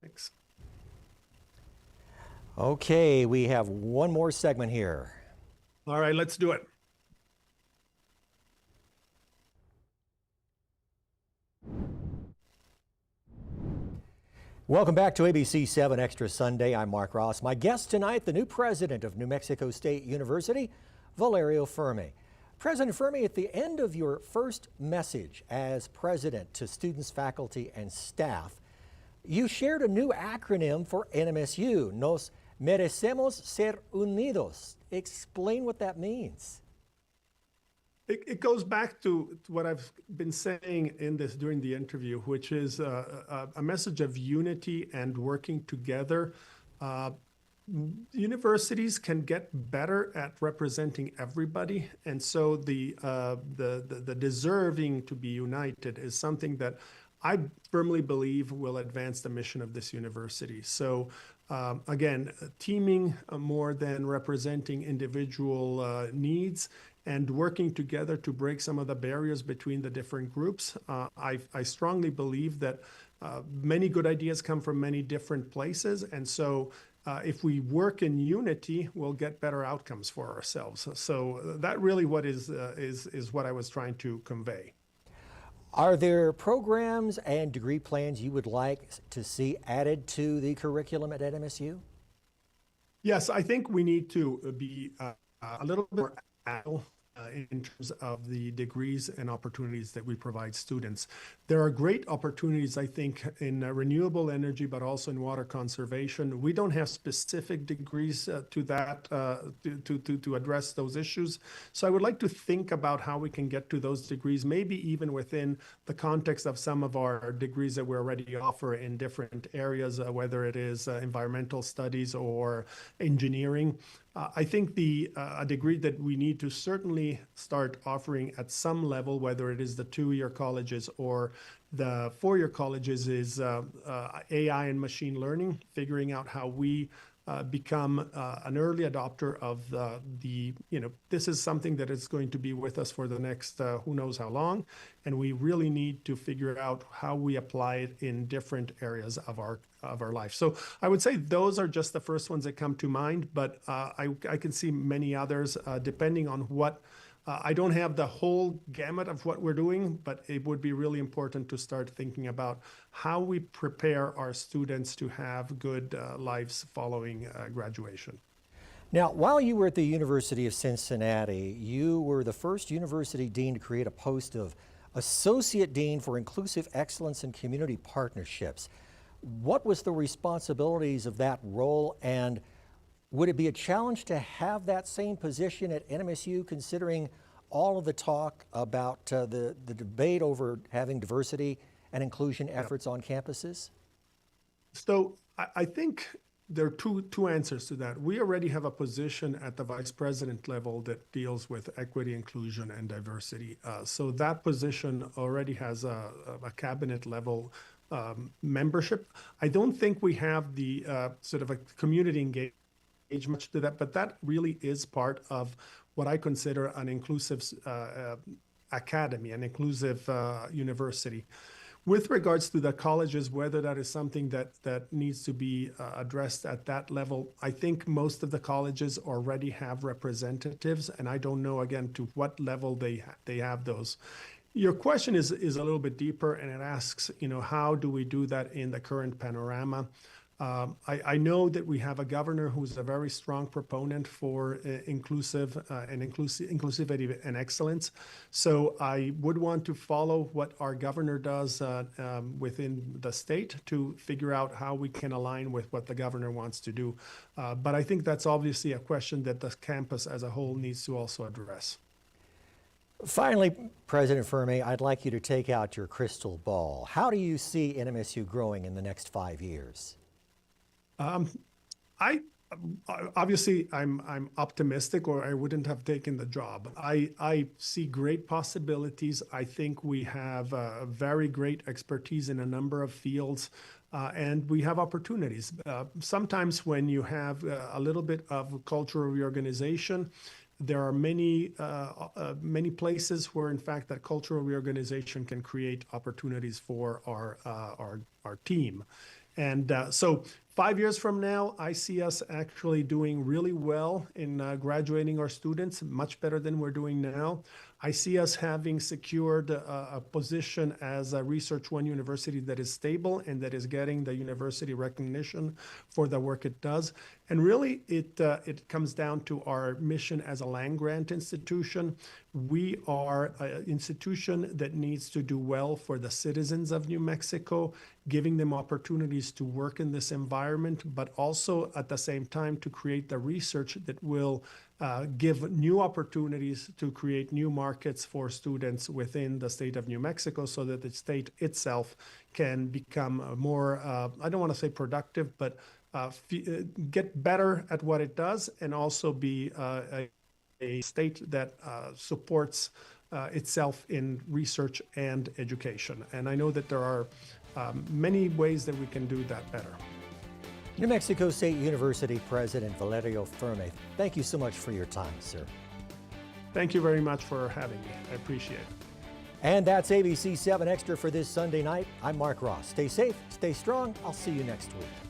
Thanks. Okay, we have one more segment here. All right, let's do it. Welcome back to ABC 7 Extra Sunday. I'm Mark Ross. My guest tonight, the new president of New Mexico State University, Valerio Ferme. President Ferme, at the end of your first message as president to students, faculty, and staff, you shared a new acronym for NMSU, Nos Merecemos Ser Unidos. Explain what that means. It goes back to what I've been saying during the interview, which is a message of unity and working together. Uh, Universities can get better at representing everybody, and so the deserving to be united is something that I firmly believe will advance the mission of this university. So again, teaming more than representing individual needs and working together to break some of the barriers between the different groups. I strongly believe that many good ideas come from many different places, and so if we work in unity, we'll get better outcomes for ourselves. So that really what is what I was trying to convey. Are there programs and degree plans you would like to see added to the curriculum at NMSU? Yes, I think we need to be a little bit more agile in terms of the degrees and opportunities that we provide students. There are great opportunities, I think, in renewable energy, but also in water conservation. We don't have specific degrees to that to address those issues. So I would like to think about how we can get to those degrees, maybe even within the context of some of our degrees that we already offer in different areas, whether it is environmental studies or engineering. I think a degree that we need to certainly start offering at some level, whether it is the two-year colleges or the four-year colleges, is AI and machine learning, figuring out how we become an early adopter of this is something that is going to be with us for the next who knows how long. And we really need to figure out how we apply it in different areas of our life. So I would say those are just the first ones that come to mind, but I can see many others depending on what. I don't have the whole gamut of what we're doing, but it would be really important to start thinking about how we prepare our students to have good lives following graduation. Now, while you were at the University of Cincinnati, you were the first university dean to create a post of Associate Dean for Inclusive Excellence and Community Partnerships. What was the responsibilities of that role, and would it be a challenge to have that same position at NMSU, considering all of the talk about the debate over having diversity and inclusion efforts on campuses? So I think there are two answers to that. We already have a position at the vice president level that deals with equity, inclusion, and diversity. So that position already has a cabinet level membership. I don't think we have the sort of a community engagement much to that, but that really is part of what I consider an inclusive academy, an inclusive university. With regards to the colleges, whether that is something that needs to be addressed at that level, I think most of the colleges already have representatives, and I don't know again to what level they have those. Your question is a little bit deeper, and it asks, how do we do that in the current panorama? I know that we have a governor who's a very strong proponent for inclusivity and excellence. So I would want to follow what our governor does within the state to figure out how we can align with what the governor wants to do. But I think that's obviously a question that the campus as a whole needs to also address. Finally, President Ferme, I'd like you to take out your crystal ball. How do you see NMSU growing in the next 5 years? I obviously I'm optimistic, or I wouldn't have taken the job. I see great possibilities. I think we have very great expertise in a number of fields, and we have opportunities. Sometimes when you have a little bit of cultural reorganization, there are many places where, in fact, that cultural reorganization can create opportunities for our team. And so 5 years from now, I see us actually doing really well in graduating our students, much better than we're doing now. I see us having secured a position as a Research One university that is stable and that is getting the university recognition for the work it does. And really, it comes down to our mission as a land-grant institution. We are an institution that needs to do well for the citizens of New Mexico, giving them opportunities to work in this environment, but also at the same time to create the research that will give new opportunities to create new markets for students within the state of New Mexico so that the state itself can become more, I don't want to say productive, but get better at what it does and also be a state that supports itself in research and education. And I know that there are many ways that we can do that better. New Mexico State University President Valerio Ferme, thank you so much for your time, sir. Thank you very much for having me. I appreciate it. And that's ABC 7 Extra for this Sunday night. I'm Mark Ross. Stay safe, stay strong. I'll see you next week.